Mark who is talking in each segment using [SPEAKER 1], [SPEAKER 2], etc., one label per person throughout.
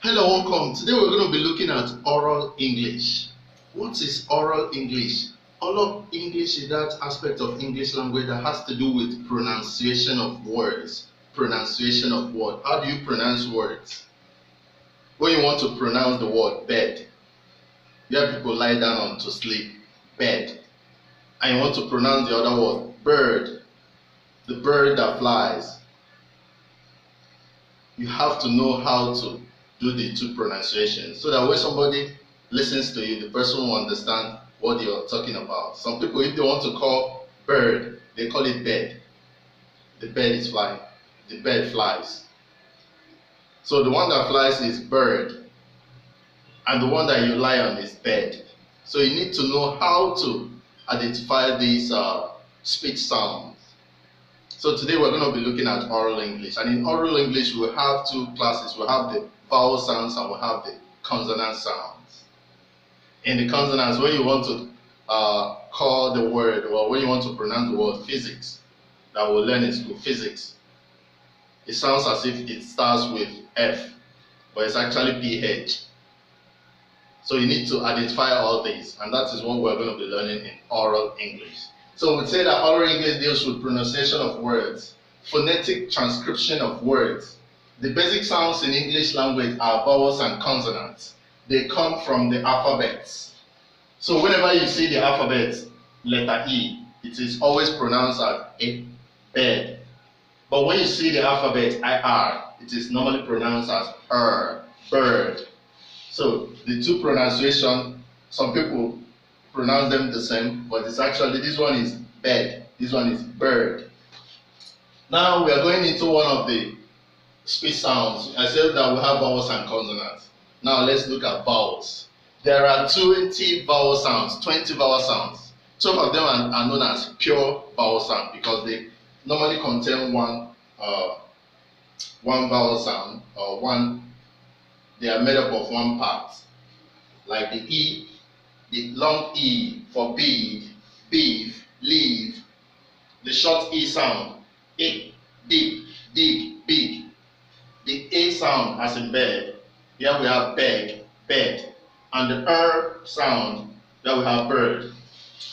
[SPEAKER 1] Hello, welcome. Today we're going to be looking at oral English. What is oral English? Oral English is that aspect of English language that has to do with pronunciation of words. Pronunciation of words. How do you pronounce words? When you want to pronounce the word bed, you have people lie down on to sleep, bed. And you want to pronounce the other word, bird, the bird that flies. You have to know how to do the two pronunciations so that when somebody listens to you, the person will understand what you're talking about. Some people, if they want to call bird, they call it bed. The bird is flying. The bird flies. So the one that flies is bird, and the one that you lie on is bed. So you need to know how to identify these speech sounds. So today we're going to be looking at oral English, and in oral English we have two classes. We have the vowel sounds and we have the consonant sounds. In the consonants, when you want to call the word, or when you want to pronounce the word physics, that we'll learn in school, physics, it sounds as if it starts with F, but it's actually PH. So you need to identify all these, and that is what we're going to be learning in oral English. So we'd say that oral English deals with pronunciation of words, phonetic transcription of words. The basic sounds in English language are vowels and consonants. They come from the alphabets. So whenever you see the alphabet, letter E, it is always pronounced as a, bed. But when you see the alphabet IR, it is normally pronounced as bird. So the two pronunciations, some people pronounce them the same, but it's actually, this one is bed, this one is bird. Now we are going into one of the speech sounds. I said that we have vowels and consonants. Now let's look at vowels. There are 20 vowel sounds, 20 vowel sounds. 12 of them are known as pure vowel sound because they normally contain one vowel sound, or they are made up of one part. Like the E, the long E for bead, beef, leave. The short E sound, it, deep, dig, big. The A sound as in bed, here we have beg, bed. And the sound, here we have bird.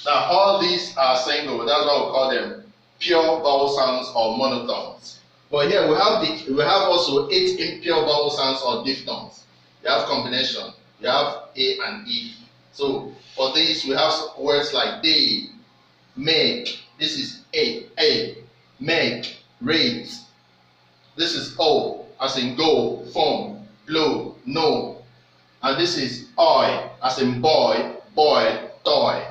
[SPEAKER 1] Now all these are single, that's why we call them pure vowel sounds or monotones. But here we have also 8 impure vowel sounds or diphthongs. You have combination, you have A and E. So for these we have words like day, make, this is A, make, rate. This is O, as in go, form, blow, no. And this is oi, as in boy, boy, toy.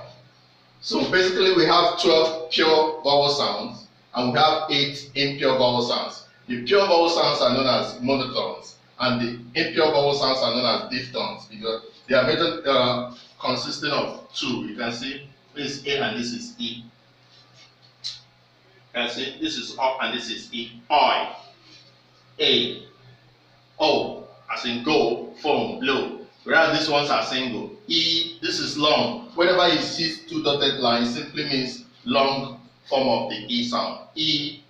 [SPEAKER 1] So basically we have 12 pure vowel sounds and we have 8 impure vowel sounds. The pure vowel sounds are known as monotones and the impure vowel sounds are known as diphthongs because they are major, consisting of 2. You can see this is A and this is E. You can see this is up and this is E. Oi, A, O, as in go, form, blow. Whereas these ones are single. E, this is long. Whenever you see 2 dotted lines, it simply means long form of the E sound. E,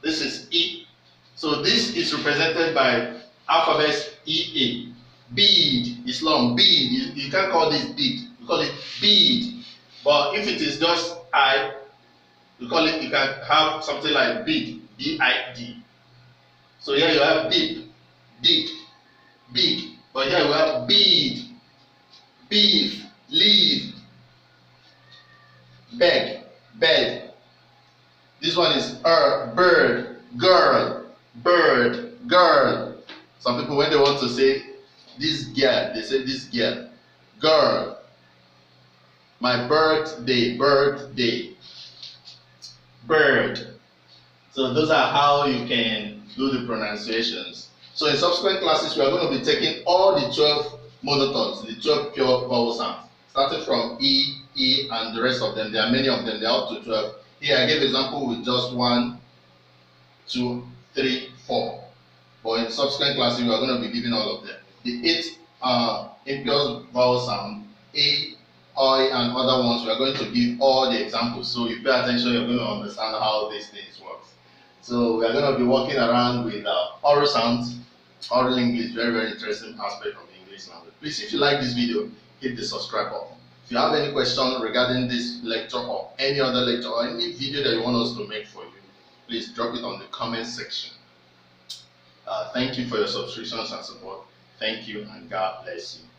[SPEAKER 1] this is E. So this is represented by alphabets EA. Bead is long. Bead, you can't call this bead. You call it bead. But if it is just I, you can have something like big, B-I-D. So here you have big, big, big. But here you have bead, beef, leave, beg, bed. This one is bird, girl, bird, girl. Some people, when they want to say this girl, they say this girl, girl. My birthday, birthday, bird. So those are how you can do the pronunciations. So in subsequent classes, we are going to be taking all the 12 monotones, the 12 pure vowel sounds, starting from E, E, and the rest of them. There are many of them, they are up to 12. Here I gave example with just 1, 2, 3, 4. But in subsequent classes, we are going to be giving all of them. The 8 impure vowel sound, A, I, and other ones, we are going to give all the examples. So you pay attention, you're going to understand how these things work. So we are going to be walking around with oral sounds, Oral English, very interesting aspect of the English language. Please, if you like this video, hit the subscribe button. If you have any question regarding this lecture or any other lecture or any video that you want us to make for you, please drop it on the comment section. Thank you for your subscriptions and support. Thank you, and God bless you.